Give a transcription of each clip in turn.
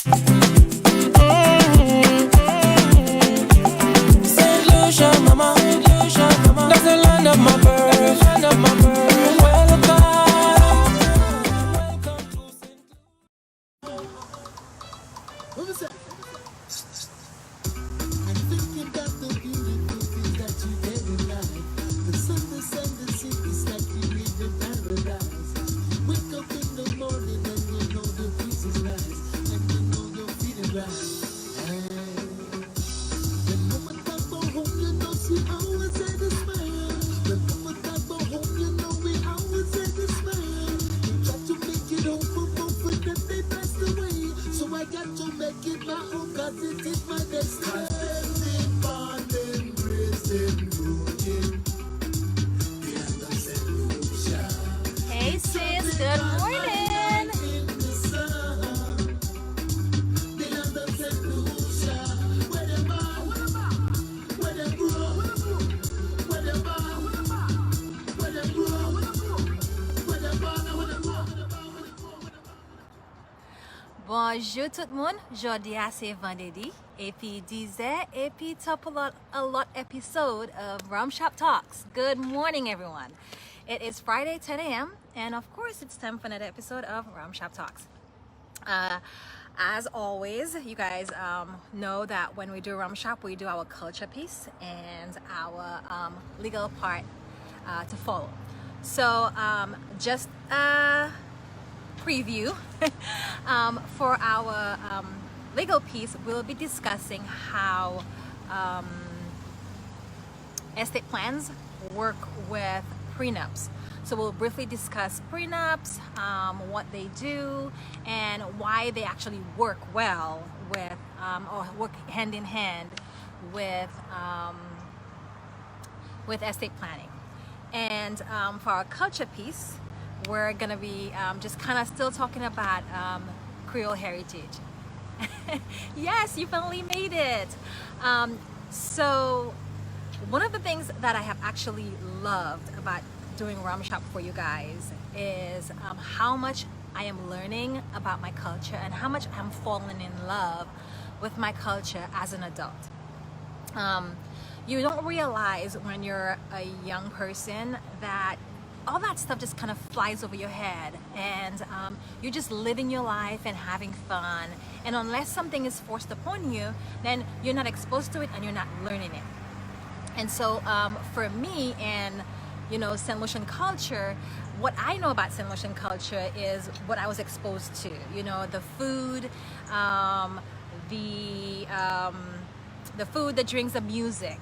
Saint Lucia, mama, that's the land of my birth. Welcome, welcome to Saint Lucia. I'm thinking about the beautiful things that you get in life. The surface and the cities that you live in paradise. Wake up in the morning and you know the peace is nice. And you know you're feeling right. The moment I go home, you know she always had a smile. The moment I go home, you know we always had a smile. We try to make it home for both of them, they passed away. So I got to make it my own, cause it is my destiny. Born and raised and rooted in the St. Lucia. Hey sis, good morning. In the sun, beyond the St. Lucia. Where they born, where they grow, where they born, where they grow, where they born, where they grow. Bonjour tout le monde, jeudi c'est vendredi et puis disait et puis top a lot episode of Rum Shop Talks. Good morning everyone. It is Friday 10 a.m. and of course it's time for another episode of Rum Shop Talks. As always, you guys know that when we do Rum Shop, we do our culture piece and our legal part to follow. So just preview for our legal piece, we'll be discussing how estate plans work with prenups. So we'll briefly discuss prenups, what they do, and why they actually work well with or work hand in hand with estate planning. And for our culture piece, we're gonna be just kind of still talking about Creole heritage. Yes, you finally made it. So one of the things that I have actually loved about doing Rum Shop for you guys is how much I am learning about my culture and how much I'm falling in love with my culture as an adult. You don't realize when you're a young person that all that stuff just kind of flies over your head and you're just living your life and having fun, and unless something is forced upon you, then you're not exposed to it and you're not learning it. And so for me and St. Lucian culture, what I know about St. Lucian culture is what I was exposed to, the food, the food, the drinks, the music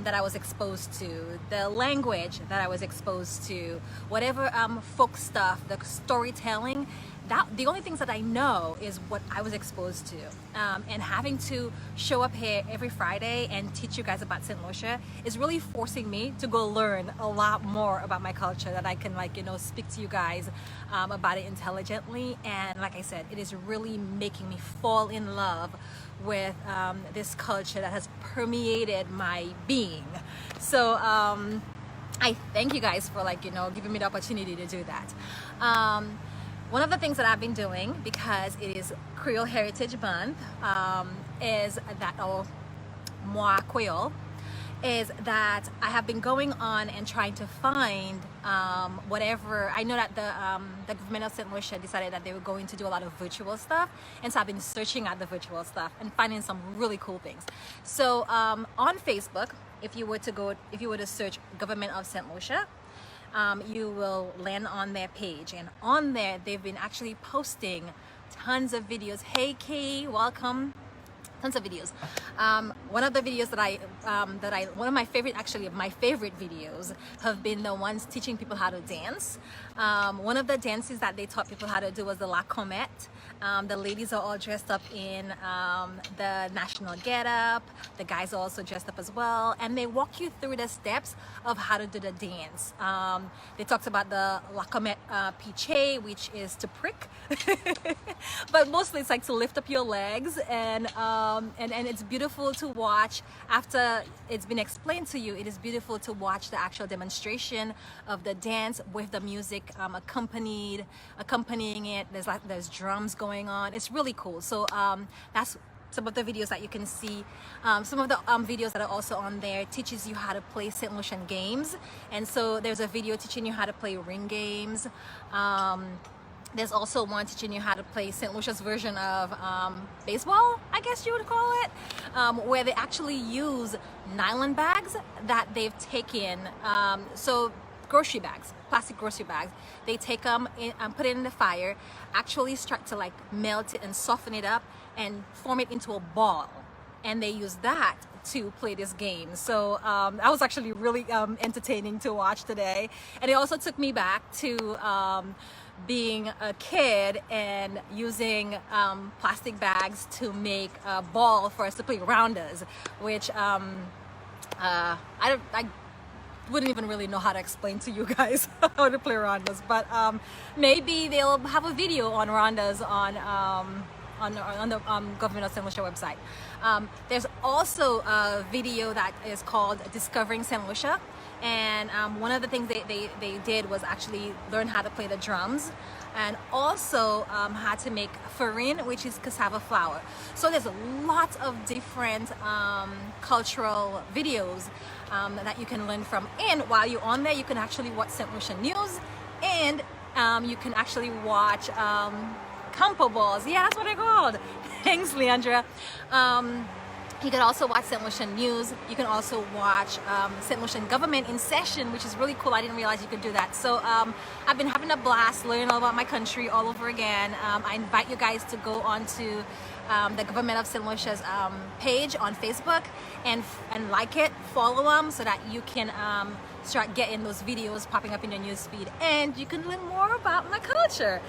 that I was exposed to, the language that I was exposed to, whatever folk stuff, the storytelling, that the only things that I know is what I was exposed to. And having to show up here every Friday and teach you guys about St. Lucia is really forcing me to go learn a lot more about my culture that I can speak to you guys about it intelligently. And like I said, it is really making me fall in love with this culture that has permeated my being. So I thank you guys for giving me the opportunity to do that. One of the things that I've been doing, because it is Creole Heritage Month, is that, Moi Creole, is that I have been going on and trying to find whatever. I know that the government of St. Lucia decided that they were going to do a lot of virtual stuff, and so I've been searching out the virtual stuff and finding some really cool things. So on Facebook, if you were to search Government of St. Lucia, you will land on their page, and on there they've been actually posting tons of videos. Hey Kay, welcome. Tons of videos. One of the videos one of my favorite videos have been the ones teaching people how to dance. One of the dances that they taught people how to do was the La Comette. The ladies are all dressed up in the national getup. The guys are also dressed up as well, and they walk you through the steps of how to do the dance. They talked about the La Comette piche, which is to prick, but mostly it's like to lift up your legs, and it's beautiful to watch. After it's been explained to you, it is beautiful to watch the actual demonstration of the dance with the music accompanying it. There's drums going going on. It's really cool. So that's some of the videos that you can see. Some of the videos that are also on there teaches you how to play St. Lucian games. And so there's a video teaching you how to play ring games. There's also one teaching you how to play St. Lucia's version of baseball, I guess you would call it, where they actually use nylon bags that they've taken, so grocery bags, plastic grocery bags, they take them and put it in the fire, actually start to like melt it and soften it up and form it into a ball. And they use that to play this game. So that was actually really entertaining to watch today. And it also took me back to being a kid and using plastic bags to make a ball for us to play rounders, which I wouldn't even really know how to explain to you guys how to play rounders, but maybe they'll have a video on rounders on the Government of St. Lucia website. There's also a video that is called Discovering St. Lucia, and one of the things they did was actually learn how to play the drums, and also how to make farin, which is cassava flour. So there's lots of different cultural videos that you can learn from, and while you're on there you can actually watch St. Lucia news, and you can actually watch Campo balls. Yeah, that's what they're called. Thanks, Leandra. You can also watch St. Lucian news. You can also watch St. Lucian government in session, which is really cool. I didn't realize you could do that. So I've been having a blast learning all about my country all over again. I invite you guys to go onto the Government of St. Lucia's page on Facebook and like it, follow them, so that you can start getting those videos popping up in your news feed, and you can learn more about my culture.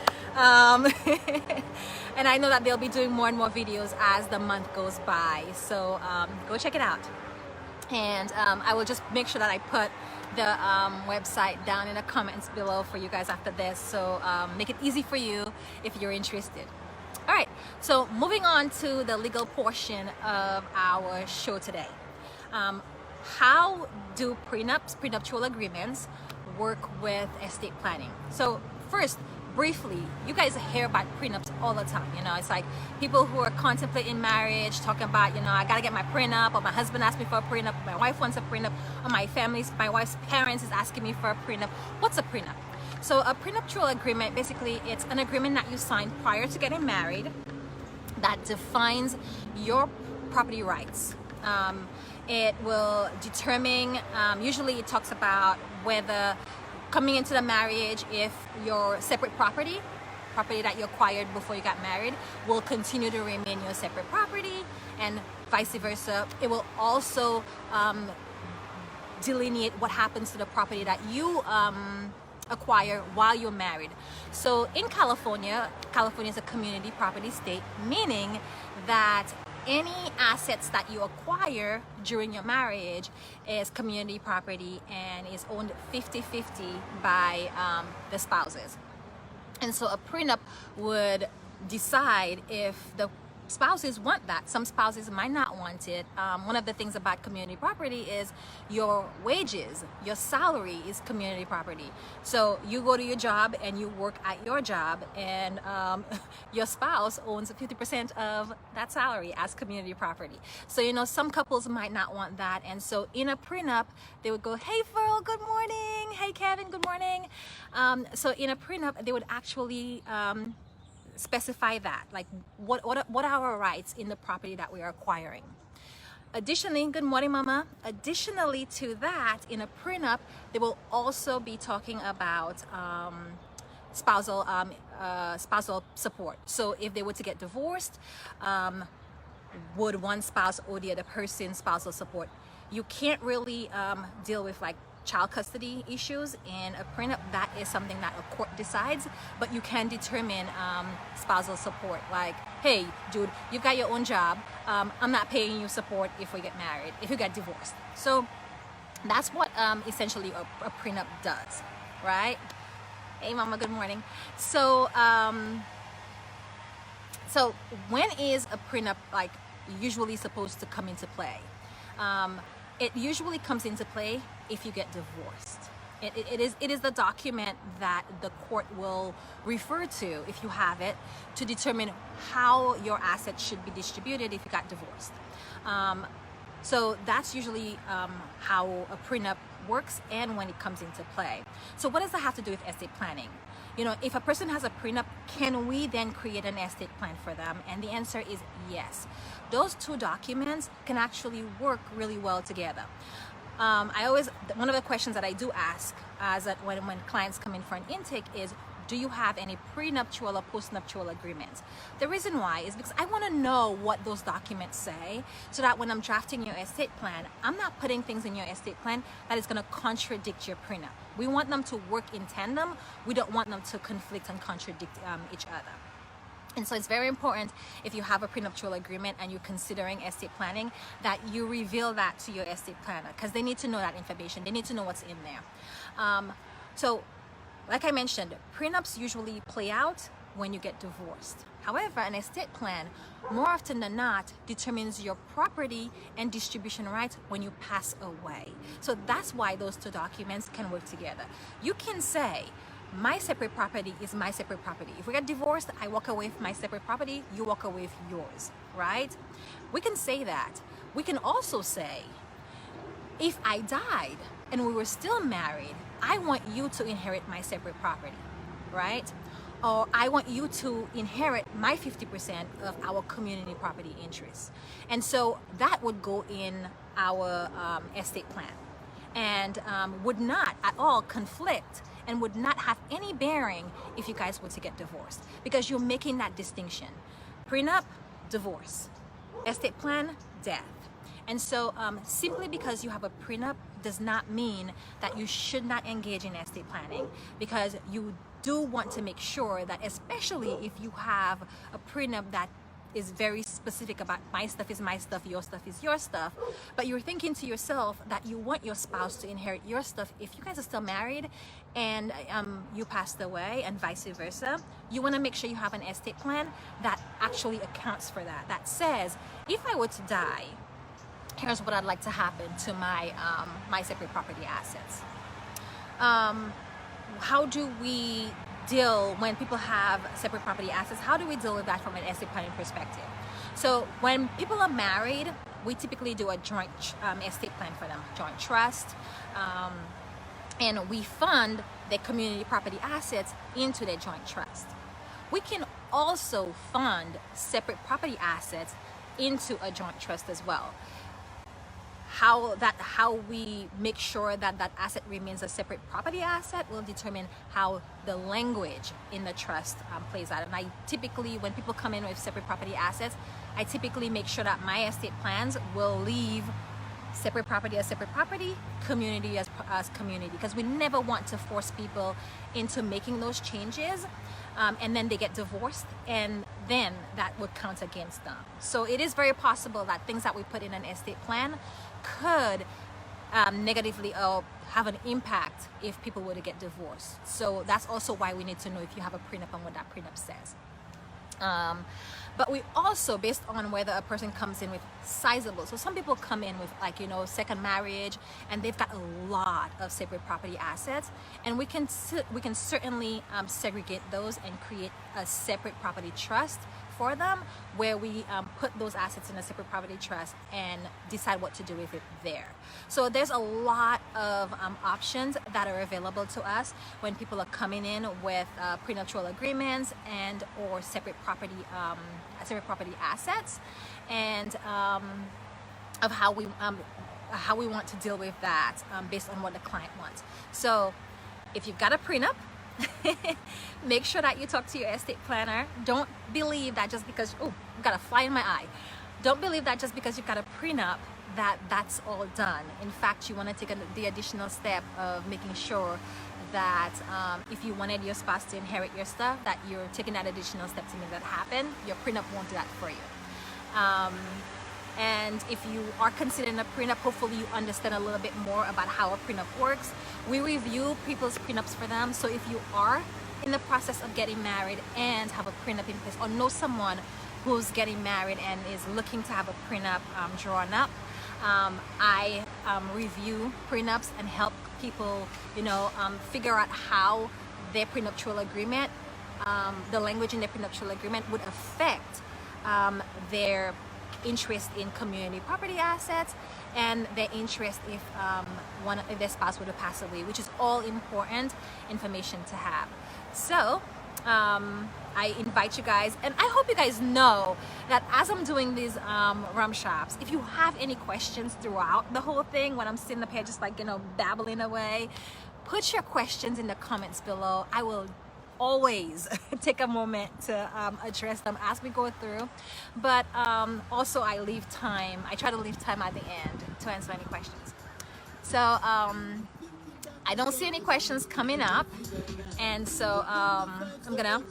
And I know that they'll be doing more and more videos as the month goes by, so go check it out. And I will just make sure that I put the website down in the comments below for you guys after this, so make it easy for you if you're interested. All right, so moving on to the legal portion of our show today. How do prenuptial agreements work with estate planning? So first, briefly, you guys hear about prenups all the time. You know, it's like people who are contemplating marriage talking about, you know, I gotta get my prenup, or my husband asked me for a prenup, my wife wants a prenup, or my wife's parents is asking me for a prenup. What's a prenup? So a prenuptial agreement, basically, it's an agreement that you sign prior to getting married that defines your property rights. It will determine, usually it talks about whether coming into the marriage, if your separate property that you acquired before you got married will continue to remain your separate property, and vice versa. It will also delineate what happens to the property that you acquire while you're married. So in California is a community property state, meaning that any assets that you acquire during your marriage is community property and is owned 50-50 by the spouses. And so a prenup would decide if the spouses want that. Some spouses might not want it. One of the things about community property is your wages, your salary is community property. So you go to your job and you work at your job, and your spouse owns 50% of that salary as community property. So, you know, some couples might not want that, and so in a prenup they would go, hey Ferl, good morning, hey Kevin, good morning. So in a prenup they would actually specify that, like what are our rights in the property that we are acquiring. Additionally, good morning mama, additionally to that, in a prenup they will also be talking about spousal support. So if they were to get divorced, would one spouse owe the other person spousal support? You can't really deal with like child custody issues in a prenup. That is something that a court decides, but you can determine spousal support, like, hey dude, you've got your own job, I'm not paying you support if we get married, if you get divorced. So that's what essentially a prenup does, right? Hey mama, good morning. So so when is a prenup like usually supposed to come into play? It usually comes into play if you get divorced. It is the document that the court will refer to, if you have it, to determine how your assets should be distributed if you got divorced. So that's usually how a prenup works and when it comes into play. So what does that have to do with estate planning? You know, if a person has a prenup, can we then create an estate plan for them? And the answer is yes. Those two documents can actually work really well together. One of the questions that I do ask when clients come in for an intake is, do you have any prenuptial or postnuptial agreements? The reason why is because I want to know what those documents say, so that when I'm drafting your estate plan, I'm not putting things in your estate plan that is going to contradict your prenup. We want them to work in tandem. We don't want them to conflict and contradict each other. And so it's very important, if you have a prenuptial agreement and you're considering estate planning, that you reveal that to your estate planner, because they need to know that information. They need to know what's in there. So like I mentioned, prenups usually play out when you get divorced. However, an estate plan, more often than not, determines your property and distribution rights when you pass away. So that's why those two documents can work together. You can say, my separate property is my separate property. If we get divorced, I walk away with my separate property, you walk away with yours, right? We can say that. We can also say, if I died and we were still married, I want you to inherit my separate property, right? Or I want you to inherit my 50% of our community property interest. And so that would go in our estate plan, and would not at all conflict and would not have any bearing if you guys were to get divorced, because you're making that distinction. Prenup, divorce. Estate plan, death. And so simply because you have a prenup does not mean that you should not engage in estate planning, because you do want to make sure that, especially if you have a prenup that is very specific about my stuff is my stuff, your stuff is your stuff, but you're thinking to yourself that you want your spouse to inherit your stuff if you guys are still married and you passed away, and vice versa, you want to make sure you have an estate plan that actually accounts for that, that says, if I were to die, here's what I'd like to happen to my my separate property assets. How do we deal when people have separate property assets? How do we deal with that from an estate planning perspective? So when people are married, we typically do a joint estate plan for them, joint trust, and we fund their community property assets into their joint trust. We can also fund separate property assets into a joint trust as well. How we make sure that that asset remains a separate property asset will determine how the language in the trust plays out. And I typically, when people come in with separate property assets, I typically make sure that my estate plans will leave separate property as separate property, community as community, because we never want to force people into making those changes, and then they get divorced, and then that would count against them. So it is very possible that things that we put in an estate plan could negatively have an impact if people were to get divorced. So that's also why we need to know if you have a prenup and what that prenup says. But we also, based on whether a person comes in with sizable, so some people come in with, like, you know, second marriage, and they've got a lot of separate property assets, and we can certainly segregate those and create a separate property trust for them, where we put those assets in a separate property trust and decide what to do with it there. So there's a lot of options that are available to us when people are coming in with prenuptial agreements and or separate property assets, and of how we want to deal with that based on what the client wants. So if you've got a prenup, make sure that you talk to your estate planner. Don't believe that just because, oh, I've got a fly in my eye. Don't believe that just because you've got a prenup that's all done. In fact, you want to take the additional step of making sure that if you wanted your spouse to inherit your stuff, that you're taking that additional step to make that happen. Your prenup won't do that for you. And if you are considering a prenup, hopefully you understand a little bit more about how a prenup works. We review people's prenups for them. So if you are in the process of getting married and have a prenup in place, or know someone who's getting married and is looking to have a prenup drawn up, I review prenups and help people, figure out how their prenuptial agreement, the language in their prenuptial agreement would affect their interest in community property assets and their interest if their spouse were to pass away, which is all important information to have. So I invite you guys, and I hope you guys know that as I'm doing these rum shops, if you have any questions throughout the whole thing, when I'm sitting up here just like, babbling away, put your questions in the comments below. I will always take a moment to address them as we go through, but also I try to leave time at the end to answer any questions. So I don't see any questions coming up, and so I'm gonna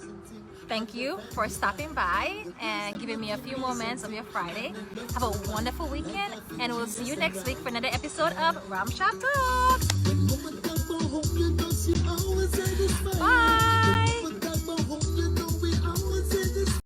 thank you for stopping by and giving me a few moments of your Friday. Have a wonderful weekend, and we'll see you next week for another episode of Rum Shop Talk. Bye.